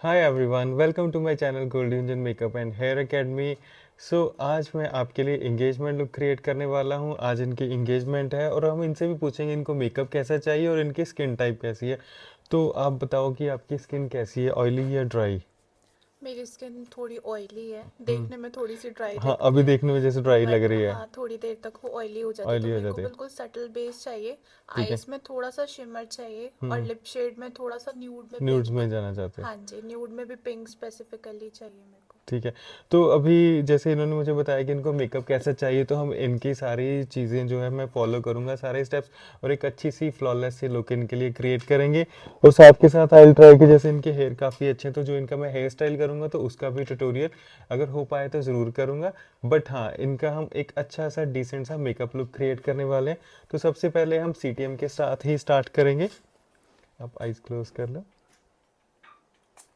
Hi everyone, welcome to my channel golden engine makeup and hair academy. So आज मैं आपके लिए engagement look create करने वाला हूँ। आज इनकी इंगेजमेंट है और हम इनसे भी पूछेंगे इनको मेकअप कैसा चाहिए और इनकी स्किन टाइप कैसी है। तो आप बताओ कि आपकी स्किन कैसी है, ऑयली या ड्राई? मेरी स्किन थोड़ी ऑयली है। हम्म। देखने में थोड़ी सी ड्राई हाँ, दिखती अभी है। देखने में जैसे ड्राई लग बट रही है। हाँ, थोड़ी देर तक वो ऑयली हो जाती है, तो ऑयली हो मेरे को जाती है। बिल्कुल सटल बेस चाहिए। ठीक है। आईज में थोड़ा सा शिमर चाहिए और हम्म। लिप शेड में थोड़ा सा न्यूड में न्यूड्स पिंक। में जाना चाहते हो? हाँ जी, न्यूड में भी पिंक स्पेसिफिकली चाहिए मेरे को। ठीक है। तो अभी जैसे इन्होंने मुझे बताया कि इनको मेकअप कैसा चाहिए, तो हम इनकी सारी चीज़ें जो है मैं फॉलो करूँगा, सारे स्टेप्स, और एक अच्छी सी फ्लॉलेस सी लुक इनके लिए क्रिएट करेंगे। और साथ के साथ आई विल ट्राई कि जैसे इनके हेयर काफ़ी अच्छे हैं, तो जो इनका मैं हेयर स्टाइल करूँगा तो उसका भी ट्यूटोरियल अगर हो पाए तो ज़रूर करूँगा। बट हाँ, इनका हम एक अच्छा सा डिसेंट सा मेकअप लुक क्रिएट करने वाले हैं। तो सबसे पहले हम CTM के साथ ही स्टार्ट करेंगे। आप आइज़ क्लोज कर लो।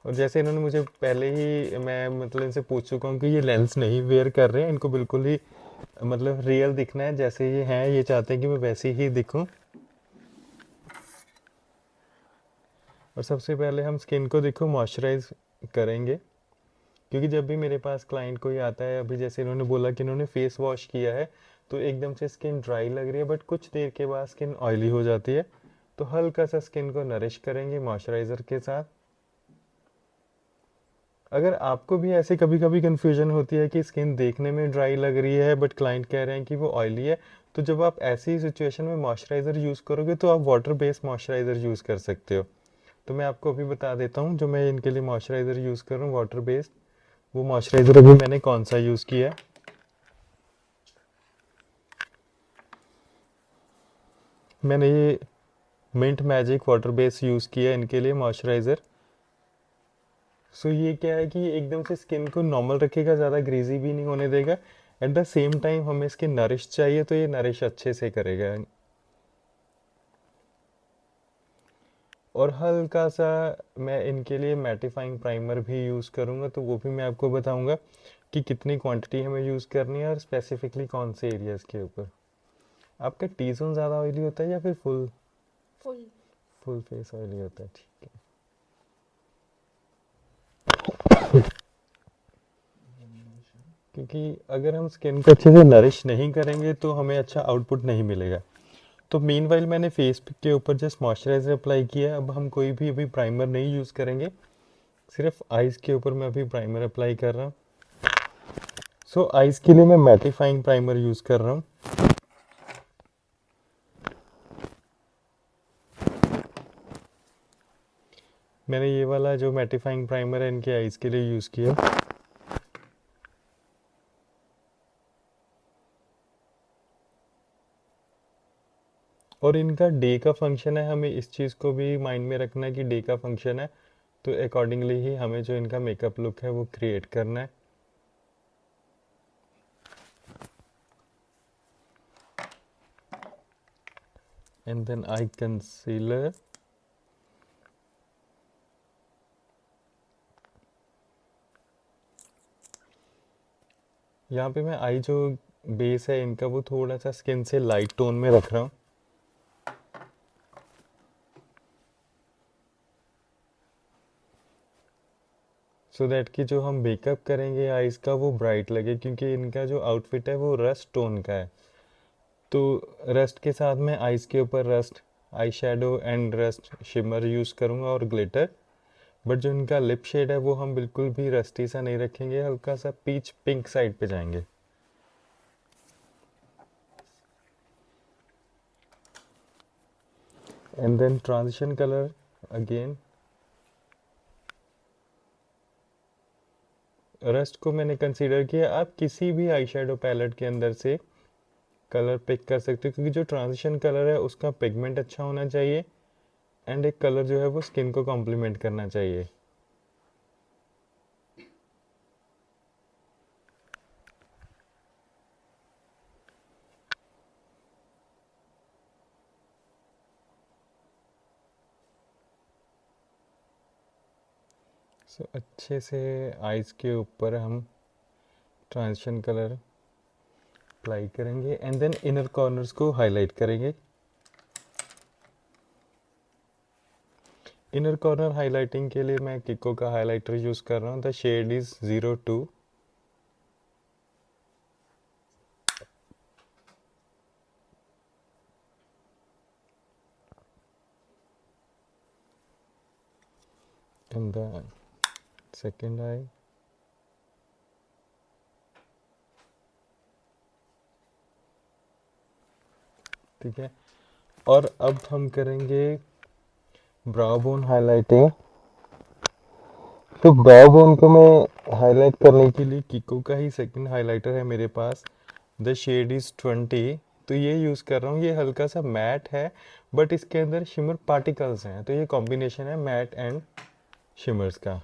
और जैसे इन्होंने मुझे पहले ही, मैं मतलब इनसे पूछ चुका हूँ कि ये लेंस नहीं वेयर कर रहे हैं, इनको बिल्कुल ही मतलब रियल दिखना है, जैसे ये हैं ये चाहते हैं कि मैं वैसे ही दिखूं। और सबसे पहले हम स्किन को देखो मॉइस्चराइज करेंगे, क्योंकि जब भी मेरे पास क्लाइंट कोई आता है, अभी जैसे इन्होंने बोला कि इन्होंने फेस वॉश किया है, तो एकदम से स्किन ड्राई लग रही है, बट कुछ देर के बाद स्किन ऑयली हो जाती है। तो हल्का सा स्किन को नरिश करेंगे मॉइस्चराइज़र के साथ। अगर आपको भी ऐसे कभी कभी कन्फ्यूजन होती है कि स्किन देखने में ड्राई लग रही है बट क्लाइंट कह रहे हैं कि वो ऑयली है, तो जब आप ऐसी सिचुएशन में मॉइस्चराइज़र यूज़ करोगे तो आप वाटर बेस्ड मॉइस्चराइज़र यूज़ कर सकते हो। तो मैं आपको अभी बता देता हूँ, जो मैं इनके लिए मॉइस्चराइज़र यूज़ कर रहा हूँ वाटर बेस्ड, वो मॉइस्चराइज़र अभी मैंने कौन सा यूज़ किया है। मैंने ये mint magic water based use किया है इनके लिए मॉइस्चराइज़र। सो ये क्या है कि ये एकदम से स्किन को नॉर्मल रखेगा, ज़्यादा ग्रीजी भी नहीं होने देगा। एट द सेम टाइम हमें स्किन नरिश चाहिए, तो ये नरिश अच्छे से करेगा। और हल्का सा मैं इनके लिए मैटिफाइंग प्राइमर भी यूज़ करूँगा, तो वो भी मैं आपको बताऊँगा कि कितनी क्वांटिटी हमें यूज़ करनी है और स्पेसिफिकली कौन से एरियाज़ के ऊपर। आपका टी जोन ज़्यादा ऑयली होता है या फिर full full. Full face oily होता है? ठीक है। क्योंकि अगर हम स्किन को अच्छे से नरिश नहीं करेंगे तो हमें अच्छा आउटपुट नहीं मिलेगा। तो मीनवाइल मैंने फेस के ऊपर जस्ट मॉइस्चराइज़र अप्लाई किया है। अब हम कोई भी अभी प्राइमर नहीं यूज़ करेंगे, सिर्फ आइज़ के ऊपर मैं अभी प्राइमर अप्लाई कर रहा हूँ। सो आइज़ के लिए मैं मैटिफाइंग प्राइमर यूज़ कर रहा हूँ। मैंने ये वाला जो मैटिफाइंग प्राइमर है इनके आइज़ के लिए यूज़ किया। और इनका डे का फंक्शन है, हमें इस चीज़ को भी माइंड में रखना है कि डे का फंक्शन है, तो अकॉर्डिंगली ही हमें जो इनका मेकअप लुक है वो क्रिएट करना है। And then I concealer. यहाँ पे मैं आई जो बेस है इनका वो थोड़ा सा स्किन से लाइट टोन में रख रहा हूँ। सो दैट कि जो हम मेकअप करेंगे आईज का वो ब्राइट लगे, क्योंकि इनका जो आउटफिट है वो रस्ट टोन का है। तो रस्ट के साथ मैं आईज के ऊपर rust eye shadow and rust shimmer use करूँगा और ग्लिटर। बट जो इनका लिप शेड है वो हम बिल्कुल भी रस्टी सा नहीं रखेंगे, हल्का सा पीच पिंक साइड पे जाएंगे। And then transition colour again. Rust को मैंने कंसीडर किया, आप किसी भी आई शेडो पैलेट के अंदर से कलर पिक कर सकते हो, क्योंकि जो ट्रांजिशन कलर है उसका पिगमेंट अच्छा होना चाहिए एंड एक कलर जो है वो स्किन को कॉम्प्लीमेंट करना चाहिए। सो अच्छे से आइज़ के ऊपर हम ट्रांजिशन कलर अप्लाई करेंगे एंड देन इनर कॉर्नर्स को हाईलाइट करेंगे। इनर कॉर्नर हाइलाइटिंग के लिए मैं किको का हाइलाइटर यूज़ कर रहा हूँ। The shade is 02। And the second eye. ठीक है, और अब हम करेंगे ब्राउ बोन हाइलाइटिंग। तो ब्राउ बोन को मैं हाईलाइट करने के लिए किको का ही सेकंड हाइलाइटर है मेरे पास। The shade is 20। तो ये यूज़ कर रहा हूँ। ये हल्का सा मैट है बट इसके अंदर शिमर पार्टिकल्स हैं, तो ये कॉम्बिनेशन है मैट एंड शिमर्स का।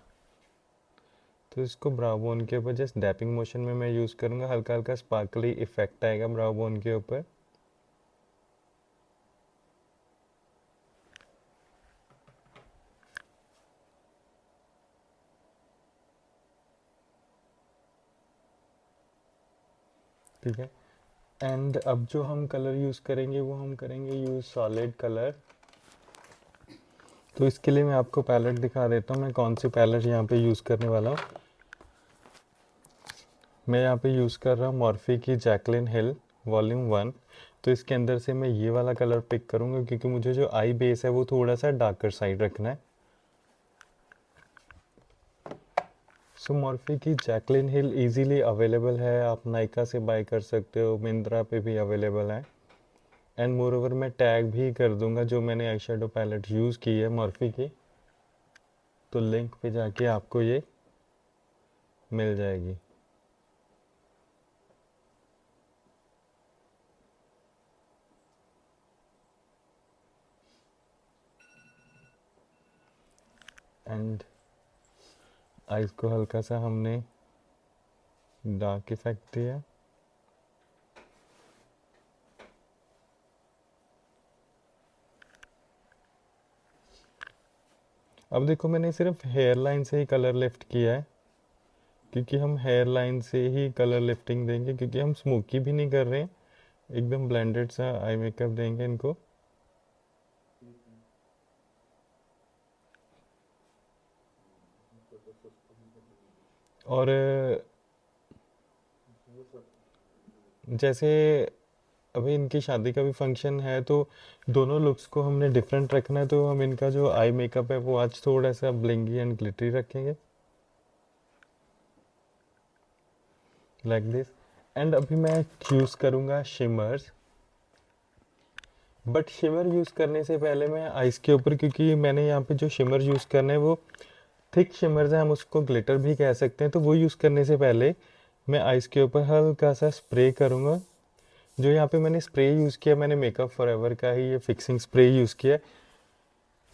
तो इसको ब्राउ बोन के ऊपर जस्ट डैपिंग मोशन में मैं यूज़ करूँगा। हल्का हल्का स्पार्कली इफेक्ट आएगा ब्राउ बोन के ऊपर। ठीक है, एंड अब जो हम कलर यूज़ करेंगे वो हम करेंगे यूज़ सॉलिड कलर। तो इसके लिए मैं आपको पैलेट दिखा देता हूँ, मैं कौन सी पैलेट यहाँ पे यूज़ करने वाला हूँ। मैं यहाँ पे यूज़ कर रहा हूँ मॉर्फी की जैकलिन हिल वॉल्यूम 1। तो इसके अंदर से मैं ये वाला कलर पिक करूँगा क्योंकि मुझे जो आई बेस है वो थोड़ा सा डार्कर साइड रखना है। सो मॉर्फी की जैकलिन हिल इजीली अवेलेबल है, आप नाइका से बाय कर सकते हो, मिंत्रा पे भी अवेलेबल है। एंड मोर ओवर मैं टैग भी कर दूंगा जो मैंने आई शेडो पैलेट यूज़ की है मॉर्फी की, तो लिंक पे जाके आपको ये मिल जाएगी। एंड आइज को हल्का सा हमने डार्क इफेक्ट दिया। अब देखो मैंने सिर्फ हेयर लाइन से ही कलर लिफ्ट किया है क्योंकि हम हेयर लाइन से ही कलर लिफ्टिंग देंगे, क्योंकि हम स्मोकी भी नहीं कर रहे हैं, एकदम ब्लेंडेड सा आई मेकअप देंगे इनको। और जैसे अभी इनकी शादी का भी फंक्शन है तो दोनों लुक्स को हमने डिफरेंट रखना है, तो हम इनका जो आई मेकअप है वो आज थोड़ा सा ब्लिंगी एंड ग्लिटरी रखेंगे लाइक दिस। एंड अभी मैं यूज़ करूँगा शिमर्स, बट शिमर यूज़ करने से पहले मैं आइस के ऊपर, क्योंकि मैंने यहाँ पे जो शिमर यूज़ करने हैं वो थिक शिमर्स हैं, हम उसको ग्लिटर भी कह सकते हैं, तो वो यूज़ करने से पहले मैं आइस के ऊपर हल्का सा स्प्रे करूँगा। जो यहाँ पे मैंने स्प्रे यूज़ किया, मैंने मेकअप फॉरएवर का ही ये फिक्सिंग स्प्रे यूज़ किया।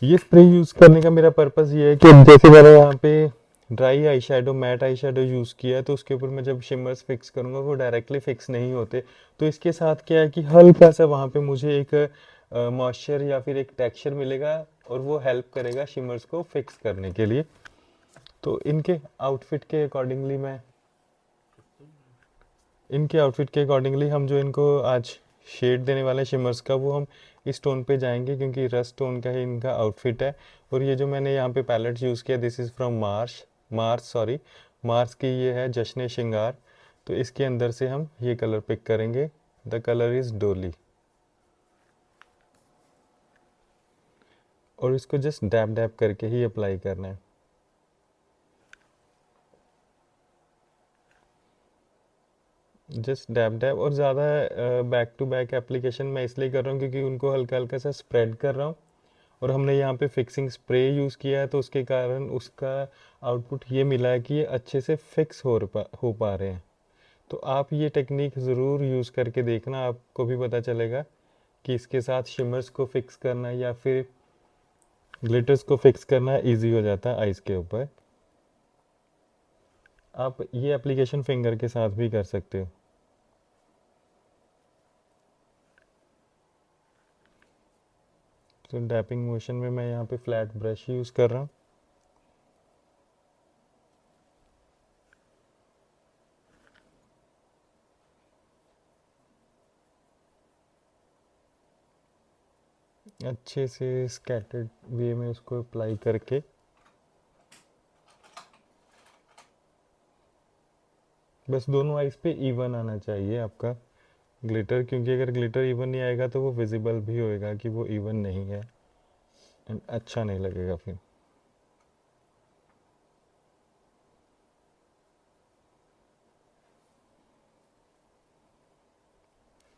ये स्प्रे यूज़ करने का मेरा पर्पज़ ये है कि जैसे मैंने यहाँ पे dry eye shadow matte eye shadow use किया है तो उसके ऊपर मैं जब शिमर्स फिक्स करूँगा वो डायरेक्टली फिक्स नहीं होते, तो इसके साथ क्या है कि हल्का सा वहाँ पे मुझे एक मॉइस्चर या फिर एक टेक्सचर मिलेगा और वो हेल्प करेगा शिमर्स को फिक्स करने के लिए। तो इनके आउटफिट के अकॉर्डिंगली हम जो इनको आज शेड देने वाले शिमर्स का वो हम इस टोन पे जाएंगे क्योंकि रस्ट टोन का ही इनका आउटफिट है। और ये जो मैंने यहाँ पे पैलेट यूज़ किया दिस इज़ फ्रॉम मार्स की ये है जश्न श्रृंगार। तो इसके अंदर से हम ये कलर पिक करेंगे। द कलर इज़ डोली और इसको जस्ट डैब डैब करके ही अप्लाई करना है। जस्ट डैब डैब और ज़्यादा बैक टू बैक एप्लीकेशन मैं इसलिए कर रहा हूँ क्योंकि उनको हल्का हल्का सा स्प्रेड कर रहा हूँ और हमने यहाँ पे फिक्सिंग स्प्रे यूज़ किया है तो उसके कारण उसका आउटपुट ये मिला है कि ये अच्छे से फिक्स हो पा रहे हैं। तो आप ये टेक्निक ज़रूर यूज़ करके देखना, आपको भी पता चलेगा कि इसके साथ शिमर्स को फिक्स करना या फिर ग्लिटर्स को फिक्स करना ईजी हो जाता है आइज़ के ऊपर। आप ये एप्लीकेशन फिंगर के साथ भी कर सकते हो। तो डैपिंग मोशन में मैं यहाँ पे फ्लैट ब्रश यूज़ कर रहा हूँ। अच्छे से स्कैटर्ड वे में उसको अप्लाई करके बस दोनों आइज पे इवन आना चाहिए आपका ग्लिटर, क्योंकि अगर ग्लिटर इवन नहीं आएगा तो वो विजिबल भी होएगा कि वो इवन नहीं है एंड अच्छा नहीं लगेगा फिर।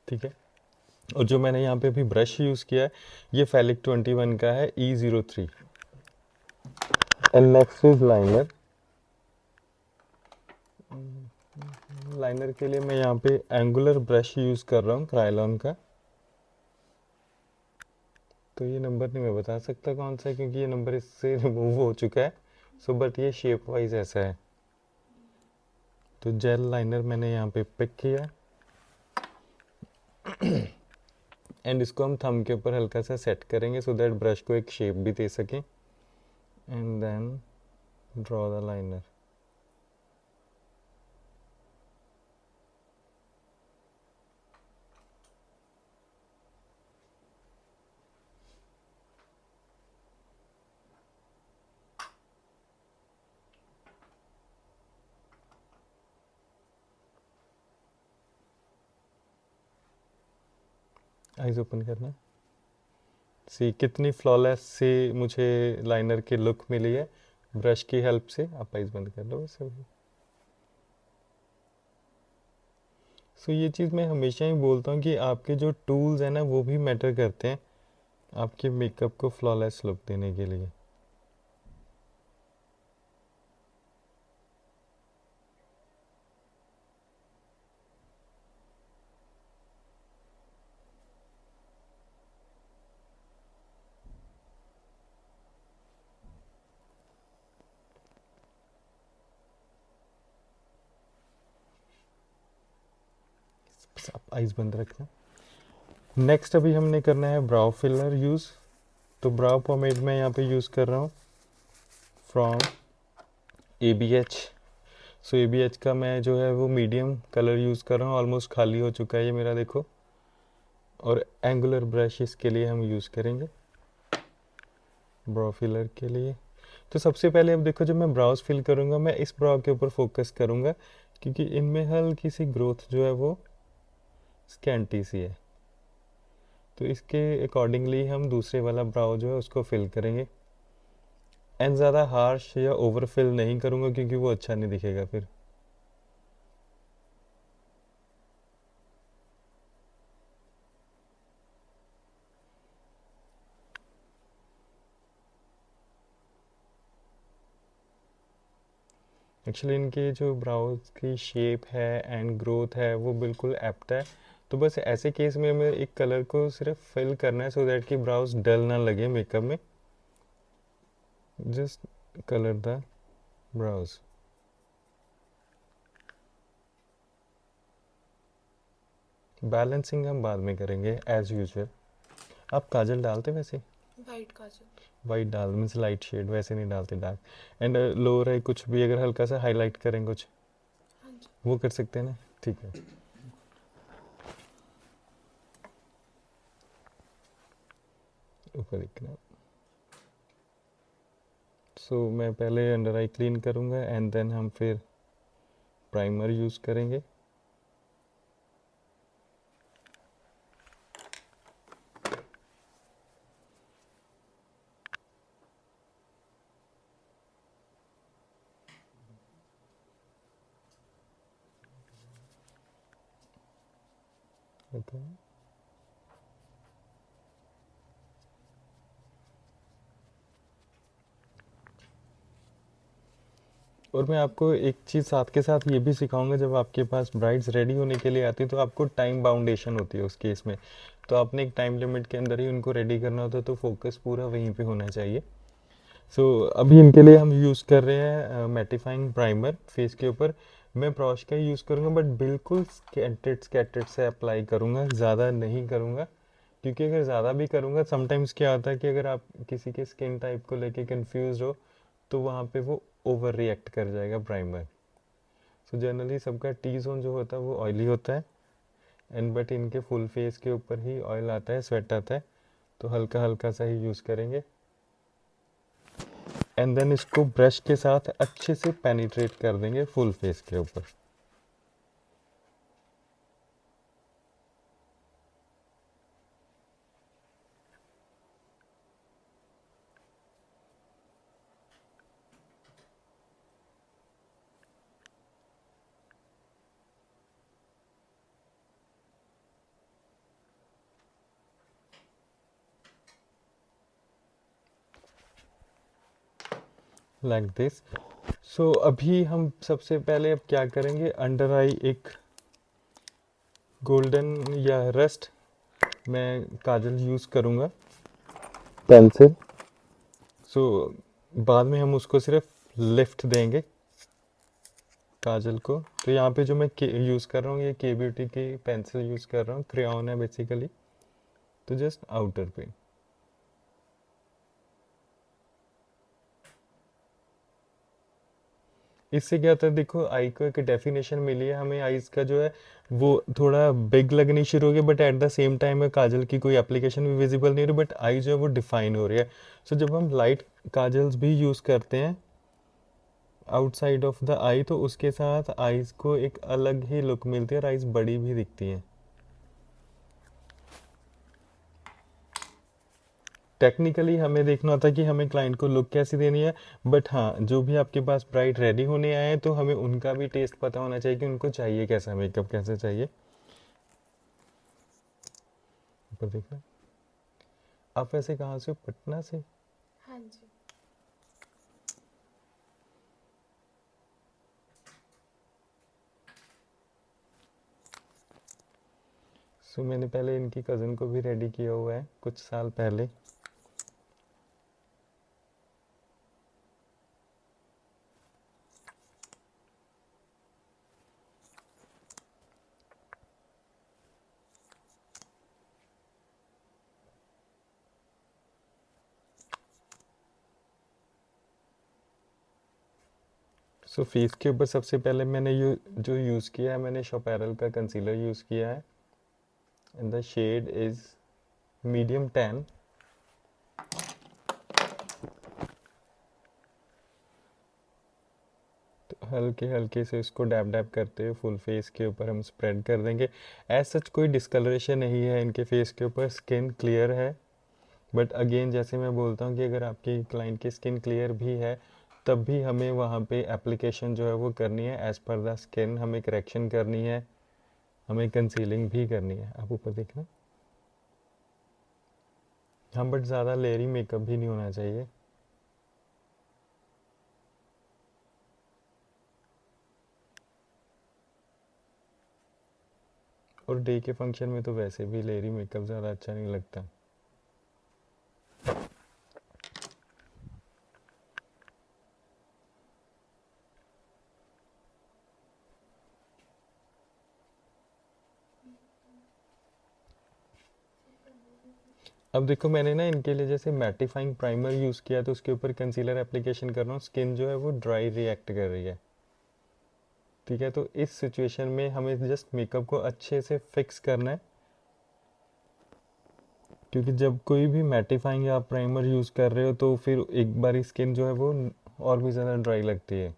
ठीक है, और जो मैंने यहाँ पे अभी ब्रश यूज़ किया है ये फैलिक 21 का है E03 and next is liner. Liner के लिए मैं यहाँ पे एंगुलर ब्रश यूज़ कर रहा हूँ क्रायलॉन का। तो ये नंबर नहीं मैं बता सकता कौन सा है क्योंकि ये नंबर इससे रिमूव हो चुका है, सो बट ये शेप वाइज ऐसा है। तो जेल लाइनर मैंने यहाँ पे पिक किया एंड इसको हम थंब के ऊपर हल्का सा सेट करेंगे सो दैट ब्रश को एक शेप भी दे सकें and then draw the liner. Eyes open करना। सी कितनी फ्लॉलेस से मुझे लाइनर की लुक मिली है ब्रश की हेल्प से। आप आइज बंद कर लो वैसे भी। सो ये चीज़ मैं हमेशा ही बोलता हूँ कि आपके जो टूल्स हैं ना वो भी मैटर करते हैं आपके मेकअप को फ्लॉलेस लुक देने के लिए। बस आप आइज बंद रखना। नेक्स्ट अभी हमने करना है ब्राउ फिलर यूज़। तो ब्राउ पोमेड मैं यहाँ पे यूज़ कर रहा हूँ फ्रॉम ABH। सो ABH का मैं जो है वो मीडियम कलर यूज़ कर रहा हूँ, ऑलमोस्ट खाली हो चुका है ये मेरा देखो। और एंगुलर ब्रश इसके लिए हम यूज़ करेंगे ब्राउ फिलर के लिए। तो सबसे पहले अब देखो जब मैं ब्राउज फिल करूँगा मैं इस ब्राउ के ऊपर फोकस करूँगा क्योंकि इनमें हल्की सी ग्रोथ जो है वो स्कैंटी सी है। तो इसके अकॉर्डिंगली हम दूसरे वाला ब्राउ जो है उसको फिल करेंगे एंड ज़्यादा हार्श या ओवर फिल नहीं करूँगा क्योंकि वो अच्छा नहीं दिखेगा फिर। एक्चुअली इनके जो ब्राउज की शेप है एंड ग्रोथ है वो बिल्कुल एप्ट है। तो बस ऐसे केस में हमें एक कलर को सिर्फ फिल करना है सो दैट कि ब्राउज डल ना लगे मेकअप में। Just colour the brows. Balancing हम बाद में करेंगे एज यूजुअल। आप काजल डालते वैसे? वाइट काजल। वाइट डाल मीन्स लाइट शेड, वैसे नहीं डालते डार्क। एंड लोअर है कुछ भी अगर हल्का सा हाईलाइट करें कुछ हाँ जी। वो कर सकते हैं ना, ठीक है। ऊपर दिखना। सो मैं पहले अंडर आई क्लीन करूँगा एंड देन हम फिर प्राइमर यूज़ करेंगे। ओके, और मैं आपको एक चीज़ साथ के साथ ये भी सिखाऊंगा, जब आपके पास ब्राइड्स रेडी होने के लिए आती है तो आपको टाइम बाउंडेशन होती है उस केस में। तो आपने एक टाइम लिमिट के अंदर ही उनको रेडी करना होता है, तो फोकस पूरा वहीं पे होना चाहिए। सो अभी इनके लिए हम यूज़ कर रहे हैं मैटिफाइंग प्राइमर फेस के ऊपर। मैं ब्रश का यूज़ करूँगा बट बिल्कुल स्कैटर्ड स्कैटर्ड से अप्लाई करूँगा, ज़्यादा नहीं करूँगा। क्योंकि अगर ज़्यादा भी करूँगा समटाइम्स क्या होता है कि अगर आप किसी के स्किन टाइप को लेके कंफ्यूज हो तो वहाँ पे वो ओवर रिएक्ट कर जाएगा प्राइमर। सो जनरली सबका टी जोन जो होता है वो ऑयली होता है एंड बट इनके फुल फेस के ऊपर ही ऑयल आता है, स्वेट आता है। तो हल्का हल्का सा ही यूज़ करेंगे एंड देन इसको ब्रश के साथ अच्छे से पेनिट्रेट कर देंगे फुल फेस के ऊपर। Like this. सो अभी हम सबसे पहले अब क्या करेंगे, अंडर आई एक गोल्डन या रस्ट मैं काजल यूज़ करूँगा पेंसिल। सो बाद में हम उसको सिर्फ लिफ्ट देंगे काजल को। तो यहाँ पे जो मैं यूज़ कर रहा हूँ ये के ब्यूटी की पेंसिल यूज़ कर रहा हूँ, क्रेयॉन है बेसिकली, तो जस्ट आउटर पे। इससे क्या होता है, देखो आई को एक डेफिनेशन मिली है हमें, आईज का जो है वो थोड़ा बिग लगनी शुरू हो गया, but at the same time में काजल की कोई एप्लीकेशन भी विजिबल नहीं हो रही, बट आई जो है वो डिफाइन हो रही है। सो जब हम लाइट काजल्स भी यूज़ करते हैं आउटसाइड ऑफ द आई, तो उसके साथ आईज को एक अलग ही लुक मिलती है और आईज बड़ी भी दिखती हैं। टेक्निकली हमें देखना होता है कि हमें क्लाइंट को लुक कैसी देनी है, बट हाँ जो भी आपके पास ब्राइड रेडी होने आए हैं तो हमें उनका भी टेस्ट पता होना चाहिए कि उनको चाहिए कैसा मेकअप, कैसे चाहिए। ऊपर देखना। आप वैसे कहाँ से हो, पटना से? हाँ जी। सो मैंने पहले इनकी कज़न को भी रेडी किया हुआ है कुछ साल पहले। सो फेस के ऊपर सबसे पहले मैंने जो यूज़ किया है, मैंने शोपैरल का कंसीलर यूज़ किया है and the shade is medium tan. तो हल्के हल्के से इसको डैब डैब करते हुए फुल फेस के ऊपर हम स्प्रेड कर देंगे। एज सच कोई डिस्कलरेशन नहीं है इनके फेस के ऊपर, स्किन क्लियर है। बट अगेन जैसे मैं बोलता हूँ कि अगर आपकी क्लाइंट की स्किन क्लियर भी है तब भी हमें वहाँ पे एप्लीकेशन जो है वो करनी है एज़ पर द स्किन, हमें करेक्शन करनी है, हमें कंसीलिंग भी करनी है। आप ऊपर देखना। हाँ बट ज़्यादा लेयरी मेकअप भी नहीं होना चाहिए। और डे के फंक्शन में तो वैसे भी लेयरी मेकअप ज़्यादा अच्छा नहीं लगता। अब देखो मैंने ना इनके लिए जैसे मैटिफाइंग प्राइमर यूज़ किया तो उसके ऊपर कंसीलर एप्लीकेशन कर रहा हूँ, स्किन जो है वो ड्राई रिएक्ट कर रही है। ठीक है, तो इस सिचुएशन में हमें जस्ट मेकअप को अच्छे से फिक्स करना है, क्योंकि जब कोई भी मैटिफाइंग या प्राइमर यूज़ कर रहे हो तो फिर एक बार स्किन जो है वो और भी ज़्यादा ड्राई लगती है।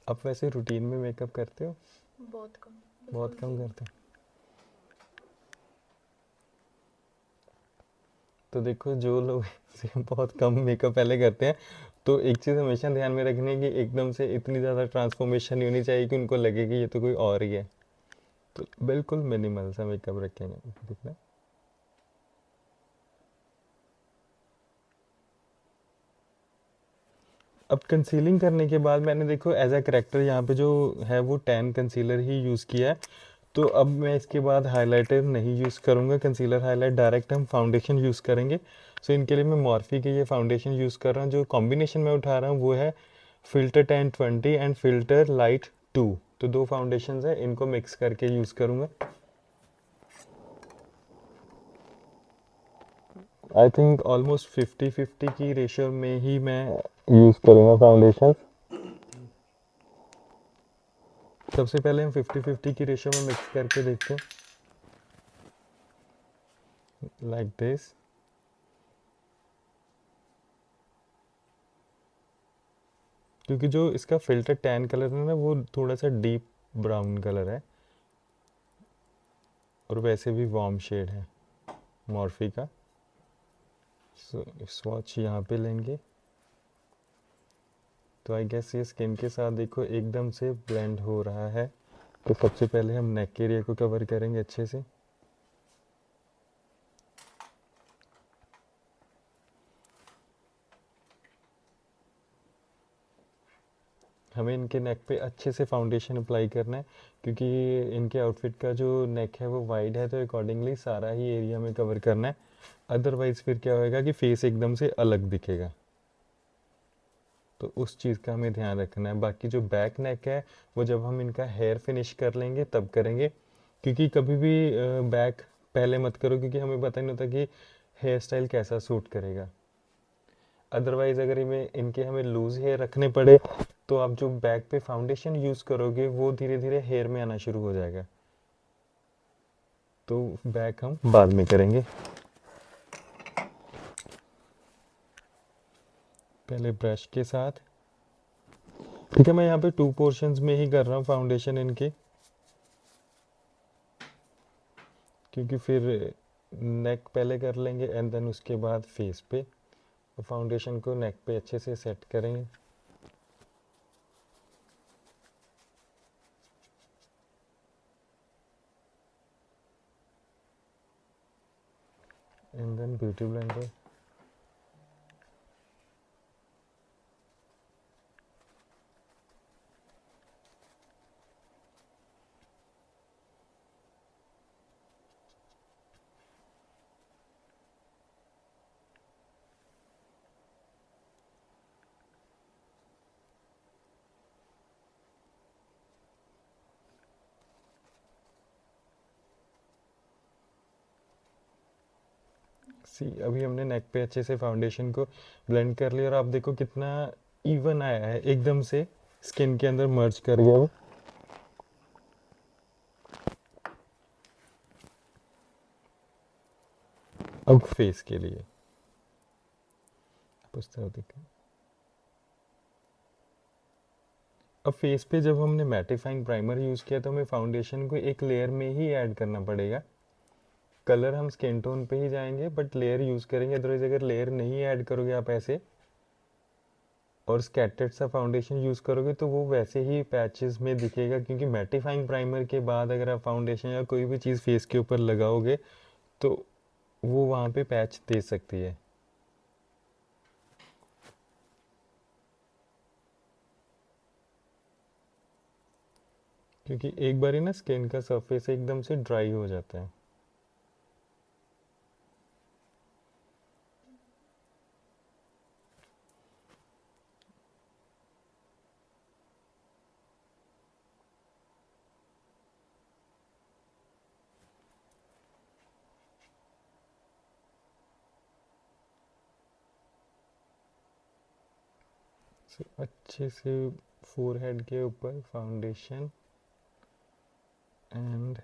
आप वैसे रूटीन में मेकअप करते हो? बहुत कम। बहुत बिल्कुल कम भी। करते हो? तो देखो जो लोग से बहुत कम मेकअप पहले करते हैं, तो एक चीज़ हमेशा ध्यान में रखनी है कि एकदम से इतनी ज़्यादा ट्रांसफॉर्मेशन नहीं होनी चाहिए कि उनको लगे कि ये तो कोई और ही है। तो बिल्कुल मिनिमल सा मेकअप रखेंगे। दिखना। अब कंसीलिंग करने के बाद मैंने देखो एज अ करेक्टर यहाँ पे जो है वो टैन कंसीलर ही यूज़ किया है। तो अब मैं इसके बाद हाइलाइटर नहीं यूज़ करूँगा, कंसीलर हाईलाइट डायरेक्ट हम फाउंडेशन यूज़ करेंगे। सो इनके लिए मैं मॉर्फी की ये फाउंडेशन यूज़ कर रहा हूँ। जो कॉम्बिनेशन मैं उठा रहा हूँ वो है फ़िल्टर 1020 एंड फ़िल्टर लाइट 2। तो दो फाउंडेशन है, इनको मिक्स करके यूज़ करूँगा। आई थिंक ऑलमोस्ट 50-50 की रेशियो में ही मैं यूज़ करूँगा फाउंडेशन। सबसे पहले हम 50-50 की रेशियो में मिक्स करके देखते हैं, लाइक दिस। क्योंकि जो इसका फिल्टर टैन कलर है ना, वो थोड़ा सा डीप ब्राउन कलर है और वैसे भी वार्म शेड है मॉर्फी का। सो स्वॉच यहाँ पे लेंगे तो आई गेस ये स्किन के साथ देखो एकदम से ब्लेंड हो रहा है। तो सबसे पहले हम नेक एरिया को कवर करेंगे अच्छे से। हमें इनके नेक पे अच्छे से फाउंडेशन अप्लाई करना है, क्योंकि इनके आउटफिट का जो नेक है वो वाइड है, तो अकॉर्डिंगली सारा ही एरिया में कवर करना है। अदरवाइज़ फिर क्या होएगा कि फेस एकदम से अलग दिखेगा, तो उस चीज़ का हमें ध्यान रखना है। बाकी जो बैक नेक है वो जब हम इनका हेयर फिनिश कर लेंगे तब करेंगे, क्योंकि कभी भी बैक पहले मत करो, क्योंकि हमें पता नहीं होता कि हेयर स्टाइल कैसा सूट करेगा। अदरवाइज़ अगर इनमें इनके हमें लूज़ हेयर रखने पड़े तो आप जो बैक पे फाउंडेशन यूज़ करोगे वो धीरे धीरे हेयर में आना शुरू हो जाएगा। तो बैक हम बाद में करेंगे, पहले ब्रश के साथ। ठीक है, मैं यहाँ पे 2 पोर्शंस में ही कर रहा हूँ फाउंडेशन इनके, क्योंकि फिर नेक पहले कर लेंगे एंड देन उसके बाद फेस पे। तो फाउंडेशन को नेक पे अच्छे से सेट करेंगे। And then beauty blender. See अभी हमने नेक पे अच्छे से फाउंडेशन को ब्लेंड कर लिया और आप देखो कितना इवन आया है, एकदम से स्किन के अंदर मर्ज कर गया वो। अब फेस के लिए उस तरह दिखा। अब फेस पे जब हमने मैटिफाइंग प्राइमर यूज़ किया तो हमें फाउंडेशन को एक लेयर में ही ऐड करना पड़ेगा। कलर हम स्किन टोन पे ही जाएंगे बट लेयर यूज़ करेंगे। अदरवाइज अगर लेयर नहीं ऐड करोगे आप ऐसे और स्कैटर्ड सा फाउंडेशन यूज़ करोगे तो वो वैसे ही पैचेस में दिखेगा, क्योंकि मैटिफाइंग प्राइमर के बाद अगर आप फाउंडेशन या कोई भी चीज़ फेस के ऊपर लगाओगे तो वो वहाँ पे पैच दे सकती है। क्योंकि एक बार ही ना स्किन का सरफेस एकदम से ड्राई हो जाता है। So, अच्छे से फोरहेड के ऊपर फाउंडेशन एंड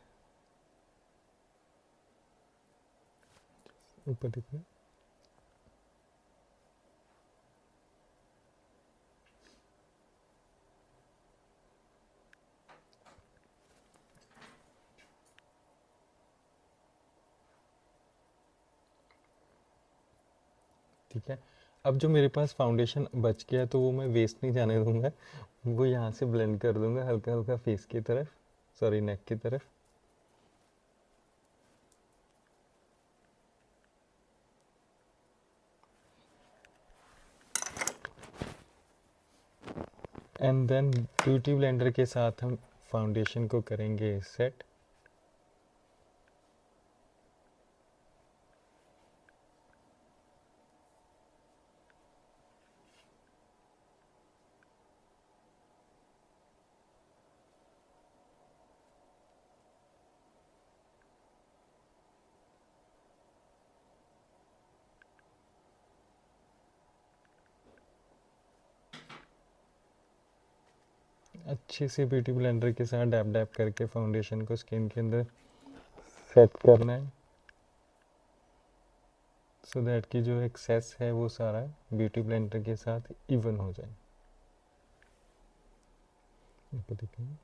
ऊपर दिखना। ठीक है, अब जो मेरे पास फाउंडेशन बच गया तो वो मैं वेस्ट नहीं जाने दूंगा, वो यहाँ से ब्लेंड कर दूंगा हल्का हल्का फेस की तरफ, सॉरी नेक की तरफ। एंड देन ब्यूटी ब्लेंडर के साथ हम फाउंडेशन को करेंगे सेट। अच्छे से ब्यूटी ब्लेंडर के साथ डैप डैप करके फाउंडेशन को स्किन के अंदर सेट करना है, सो दैट कि जो एक्सेस है वो सारा ब्यूटी ब्लेंडर के साथ इवन हो जाए। आपको दिखेगा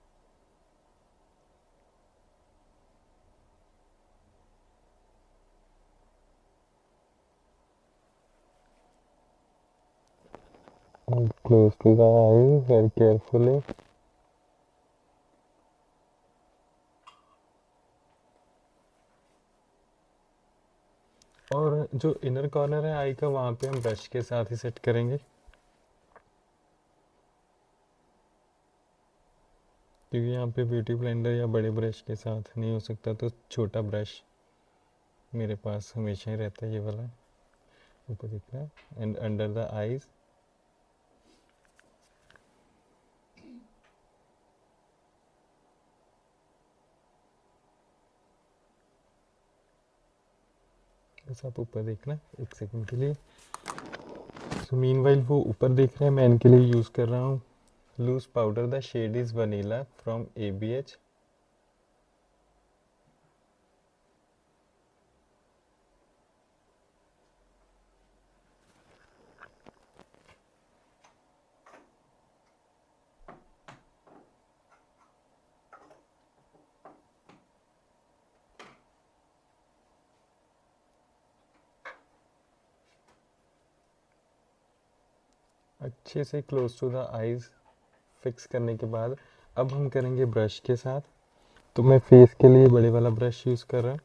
close to the eyes very carefully. और जो इनर कॉर्नर है आई का वहाँ पे हम ब्रश के साथ ही सेट करेंगे, क्योंकि यहाँ पे ब्यूटी ब्लेंडर या बड़े ब्रश के साथ नहीं हो सकता, तो छोटा ब्रश मेरे पास हमेशा ही रहता है, ये वाला ऊपर दिख रहा है, एंड अंडर द आईज। बस आप ऊपर देखना 1 सेकंड के लिए। सो मीनवाइल वो ऊपर देख रहे हैं, मैं इनके लिए यूज़ कर रहा हूँ loose powder, the shade is vanilla from ABH। अच्छे से close to the eyes fix करने के बाद अब हम करेंगे ब्रश के साथ। तो मैं फेस के लिए बड़े वाला ब्रश यूज़ कर रहा हूँ,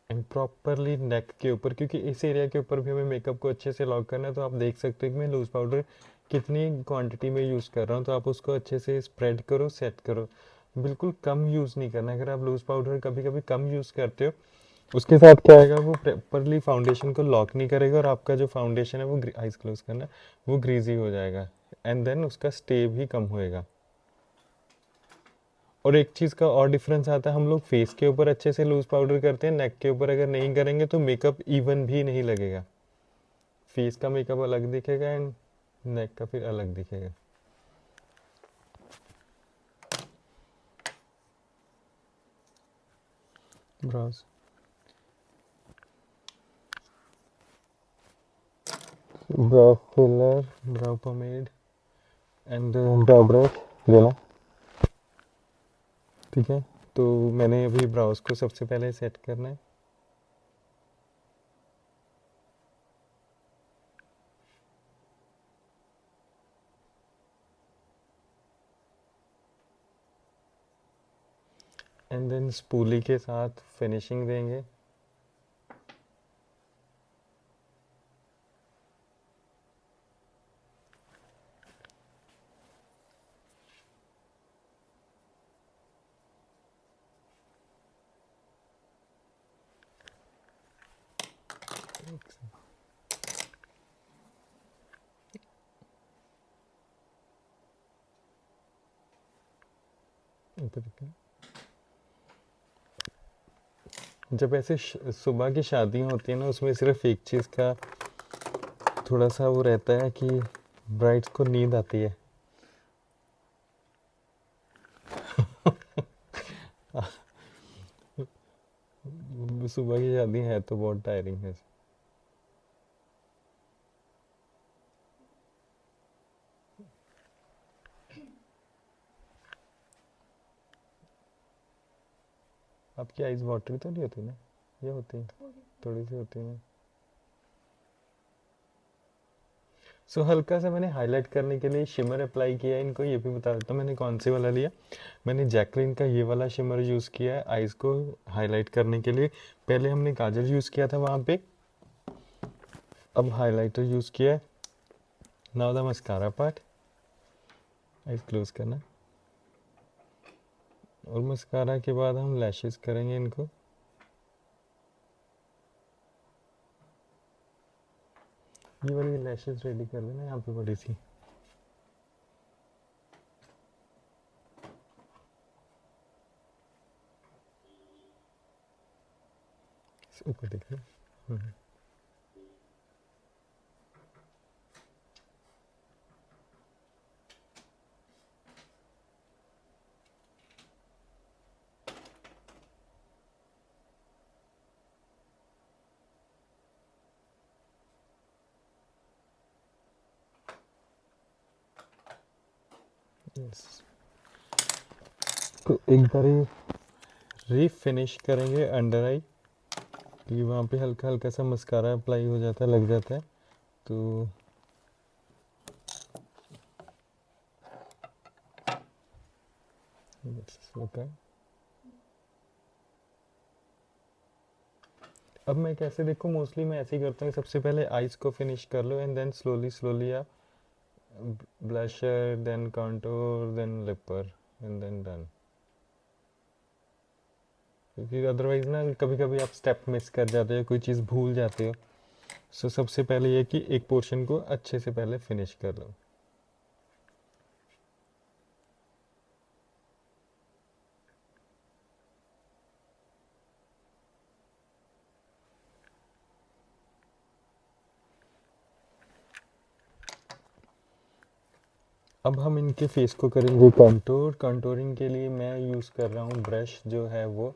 एंड प्रॉपरली नेक के ऊपर, क्योंकि इस एरिया के ऊपर भी हमें मेकअप को अच्छे से लॉक करना है। तो आप देख सकते हो कि मैं लूज पाउडर कितनी क्वांटिटी में यूज़ कर रहा हूँ, तो आप उसको अच्छे से स्प्रेड करो, सेट करो, बिल्कुल कम यूज़ नहीं करना। अगर आप लूज पाउडर कभी कभी कम यूज़ करते हो, उसके साथ क्या आएगा, वो प्रॉपरली फाउंडेशन को लॉक नहीं करेगा, और आपका जो फाउंडेशन है वो आइज क्लोज करना, वो ग्रीजी हो जाएगा, एंड देन उसका स्टे भी कम होएगा। और एक चीज़ का और डिफरेंस आता है, हम लोग फेस के ऊपर अच्छे से लूज पाउडर करते हैं, नेक के ऊपर अगर नहीं करेंगे तो मेकअप इवन भी नहीं लगेगा। फेस का मेकअप अलग दिखेगा एंड नेक का फिर अलग दिखेगा। Brows brow filler, brow pomade and brow brush लेना, ठीक है। तो मैंने अभी ब्राउज को सबसे पहले सेट करना है। एंड देन स्पूली के साथ फिनिशिंग देंगे। ऊपर दिखा। जब ऐसे सुबह की शादियाँ होती है ना, उसमें सिर्फ एक चीज़ का थोड़ा सा वो रहता है कि ब्राइड्स को नींद आती है। सुबह की शादी है तो बहुत टायरिंग है। आपकी आइज वाटरी तो नहीं होती ना, ये होती है, थोड़ी थोड़ी सी होती है। सो हल्का सा मैंने हाईलाइट करने के लिए शिमर अप्लाई किया है। इनको ये भी बता देता हूँ मैंने कौन से वाला लिया। मैंने जैकलिन का ये वाला शिमर यूज़ किया है आइज़ को हाईलाइट करने के लिए। पहले हमने काजल यूज़ किया था वहाँ पे, अब हाइलाइटर यूज़ किया है। Now the mascara part, eyes close करना, और मस्कारा के बाद हम लैशेस करेंगे इनको। ये वाली लैशेस रेडी कर लेना यहाँ पे बड़ी सी। ऊपर देखिए। यस, तो एक बार रीफिनिश करेंगे अंडर आई, क्योंकि वहाँ पे हल्का हल्का सा मस्कारा अप्लाई हो जाता है, लग जाता है, तो यस ओके। अब मैं कैसे देखूँ, मोस्टली मैं ऐसे ही करता हूँ, सबसे पहले आइज को फिनिश कर लो एंड देन स्लोली स्लोली आप ब्लशर, देन कंटूर, देन लिपर एंड देन डन, क्योंकि अदरवाइज ना कभी कभी आप स्टेप मिस कर जाते हो, कोई चीज़ भूल जाते हो। सो सबसे पहले ये कि एक पोर्शन को अच्छे से पहले फिनिश कर लो। अब हम इनके फेस को करेंगे कंटूर। कंटूरिंग के लिए मैं यूज़ कर रहा हूँ ब्रश जो है वो,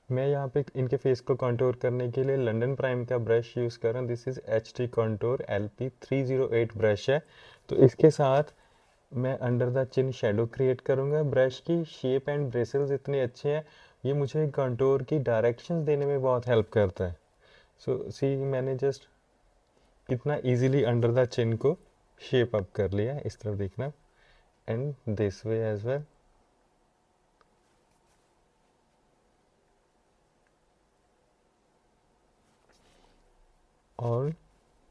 मैं यहाँ पे इनके फेस को कंटूर करने के लिए लंदन प्राइम का ब्रश यूज़ कर रहा हूँ। This is HT contour LP308 brush है। तो इसके साथ मैं under the chin shadow create करूँगा। ब्रश की शेप एंड ब्रेसल्स इतने अच्छे हैं, ये मुझे कंटूर की डायरेक्शंस देने में बहुत हेल्प करता है। सो सी मैंने जस्ट कितना इजीली अंडर द चिन को शेप अप कर लिया है, इस तरफ देखना, and this way as well. और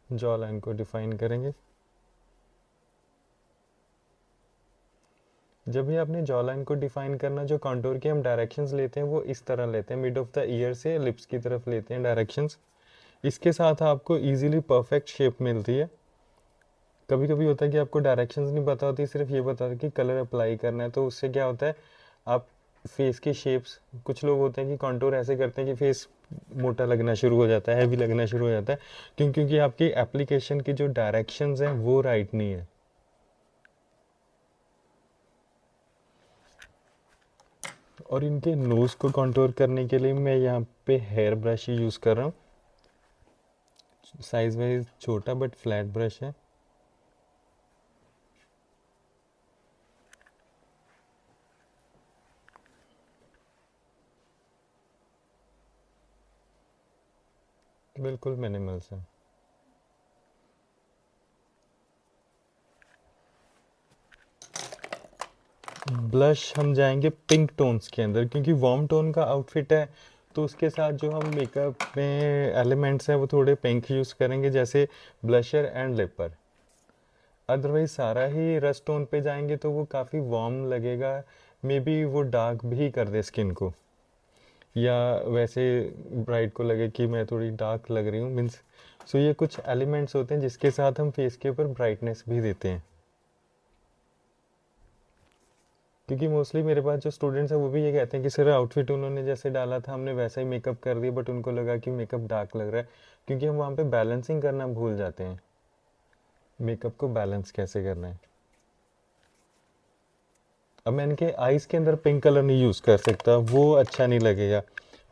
जॉ लाइन को डिफाइन करेंगे। जब भी आपने जॉ लाइन को डिफाइन करना, जो कंटूर के हम डायरेक्शंस लेते हैं वो इस तरह लेते हैं, मिड ऑफ द ईयर से लिप्स की तरफ लेते हैं डायरेक्शंस। इसके साथ आपको इजीली परफेक्ट शेप मिलती है। कभी कभी होता है कि आपको डायरेक्शंस नहीं पता होती, सिर्फ ये पता है कि कलर अप्लाई करना है, तो उससे क्या होता है, आप फेस की शेप्स, कुछ लोग होते हैं कि कंटूर ऐसे करते हैं कि फेस मोटा लगना शुरू हो जाता है, हैवी लगना शुरू हो जाता है, क्योंकि आपकी एप्लीकेशन की जो डायरेक्शंस हैं वो राइट नहीं है। और इनके नोज़ को कंटूर करने के लिए मैं यहाँ पे हेयर ब्रश ही यूज़ कर रहा हूँ, साइज वाइज छोटा बट फ्लैट ब्रश है। बिल्कुल मिनिमल सा। ब्लश हम जाएंगे पिंक टोन्स के अंदर, क्योंकि वार्म टोन का आउटफिट है, तो उसके साथ जो हम मेकअप में एलिमेंट्स हैं वो थोड़े पिंक यूज़ करेंगे, जैसे ब्लशर एंड लिपर। अदरवाइज सारा ही रस्ट टोन पे जाएंगे तो वो काफ़ी वार्म लगेगा, मे बी वो डार्क भी कर दे स्किन को, या वैसे ब्राइट को लगे कि मैं थोड़ी डार्क लग रही हूँ, मीन्स। सो ये कुछ एलिमेंट्स होते हैं जिसके साथ हम फेस के ऊपर ब्राइटनेस भी देते हैं। क्योंकि मोस्टली मेरे पास जो स्टूडेंट्स हैं वो भी ये कहते हैं कि सर आउटफिट उन्होंने जैसे डाला था हमने वैसा ही मेकअप कर दिया, बट उनको लगा कि मेकअप डार्क लग रहा है, क्योंकि हम वहाँ पे बैलेंसिंग करना भूल जाते हैं, मेकअप को बैलेंस कैसे करना है। अब मैं इनके आईज के अंदर पिंक कलर नहीं यूज़ कर सकता, वो अच्छा नहीं लगेगा।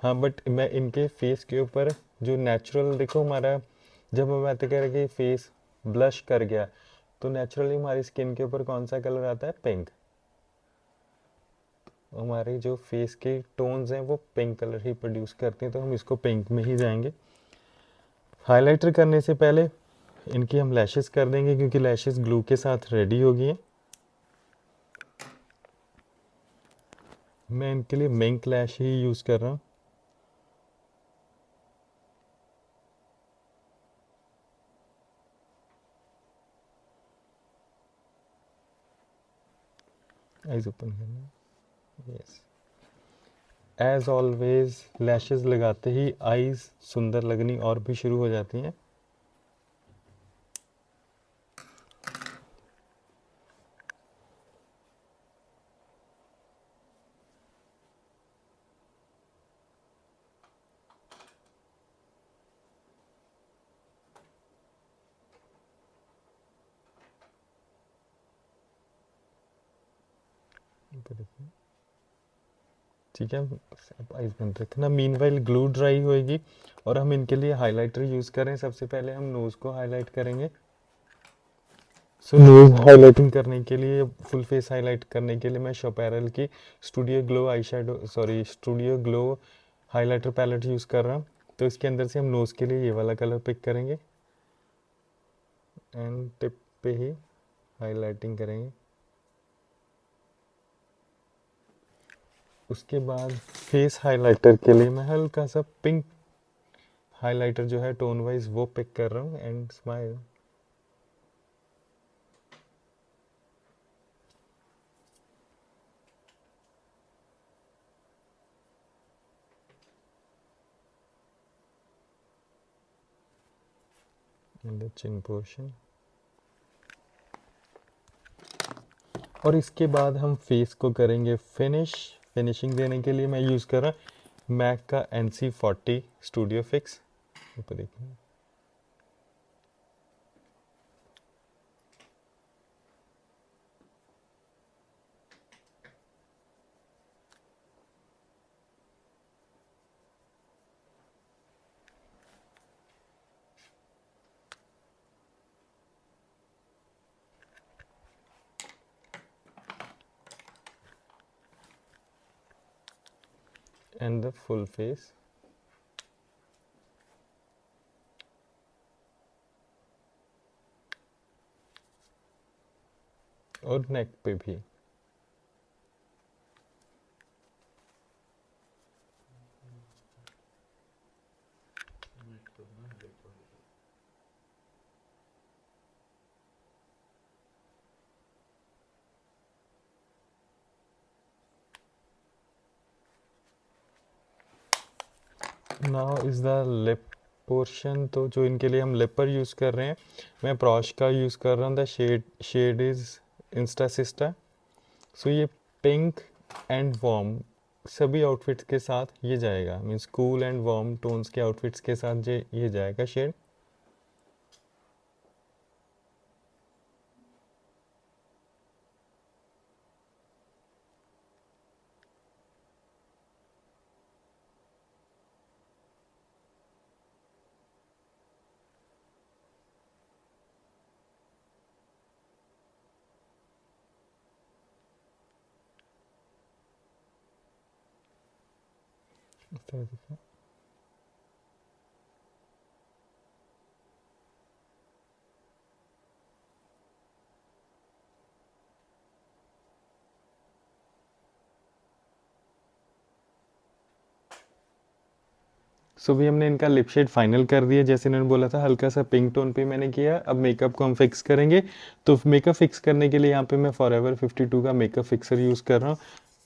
हाँ, बट मैं इनके फेस के ऊपर जो नेचुरल, देखो हमारा जब हम बात करें कि फेस ब्लश कर गया, तो नेचुरली हमारी स्किन के ऊपर कौन सा कलर आता है, पिंक। हमारे जो फेस के टोन्स हैं वो पिंक कलर ही प्रोड्यूस करते हैं, तो हम इसको पिंक में ही जाएंगे। हाइलाइटर करने से पहले इनकी हम लैशेस कर देंगे, क्योंकि लैशेस ग्लू के साथ रेडी हो गई हैं। मैं इनके लिए मिंक लैश ही यूज़ कर रहा हूँ। आइज ओपन करना, यस। एज ऑलवेज लैशेस लगाते ही आईज सुंदर लगनी और भी शुरू हो जाती हैं। ठीक है, अब आइज बंद रखना, मीनवाइल ग्लू ड्राई होएगी और हम इनके लिए हाइलाइटर यूज़ करें। सबसे पहले हम नोज़ को हाईलाइट करेंगे। सो नोज हाईलाइटिंग करने के लिए, फुल फेस हाईलाइट करने के लिए मैं शोपैरल की studio glow highlighter palette use कर रहा हूँ। तो इसके अंदर से हम नोज़ के लिए ये वाला कलर पिक करेंगे एंड टिप पे ही हाइलाइटिंग करेंगे। उसके बाद फेस हाइलाइटर के लिए मैं हल्का सा पिंक हाइलाइटर जो है टोन वाइज वो पिक कर रहा हूँ and smile. In the chin portion. और इसके बाद हम फेस को करेंगे फिनिशिंग देने के लिए मैं यूज़ कर रहा हूँ मैक का NC40 स्टूडियो फिक्स। ऊपर देखिए, एंड द फुल फेस। और नेक पे भी। Now is the lip portion. तो जो इनके लिए हम लिप पर यूज़ कर रहे हैं, मैं प्रॉश का यूज़ कर रहा हूँ। The shade is Insta Sista. So ये पिंक एंड वार्म सभी आउटफिट्स के साथ ये जाएगा, means cool and warm tones के आउटफिट्स के साथ ये जाएगा शेड। इस तरह से। सो भी हमने इनका लिप शेड फाइनल कर दिया, जैसे इन्होंने बोला था हल्का सा पिंक टोन पे मैंने किया। अब मेकअप को हम फिक्स करेंगे। तो मेकअप फिक्स करने के लिए यहाँ पे मैं फॉरएवर 52 का मेकअप फिक्सर यूज़ कर रहा हूँ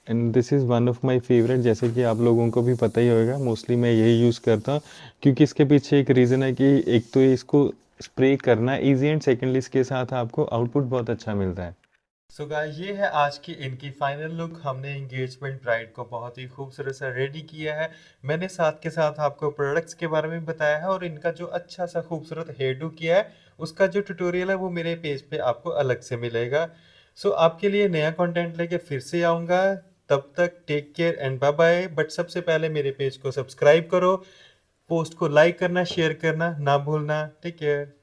and this is one of my favourite. जैसे कि आप लोगों को भी पता ही होगा, मोस्टली मैं यही यूज़ करता हूँ क्योंकि इसके पीछे एक रीज़न है कि एक तो इसको स्प्रे करना ईजी एंड सेकेंडली इसके साथ आपको आउटपुट बहुत अच्छा मिलता है। सो गाइस, ये है आज की इनकी फाइनल लुक। हमने एंगेजमेंट ब्राइड को बहुत ही खूबसूरत सा रेडी किया है। मैंने साथ के साथ आपको प्रोडक्ट्स के बारे में बताया है और इनका जो अच्छा सा खूबसूरत हेयर डू किया है उसका जो ट्यूटोरियल है वो मेरे पेज पे आपको अलग से मिलेगा। सो आपके लिए नया कंटेंट लेके फिर से आऊँगा। तब तक take care and bye bye. But सबसे पहले मेरे पेज को सब्सक्राइब करो, पोस्ट को लाइक करना, शेयर करना ना भूलना। Take care.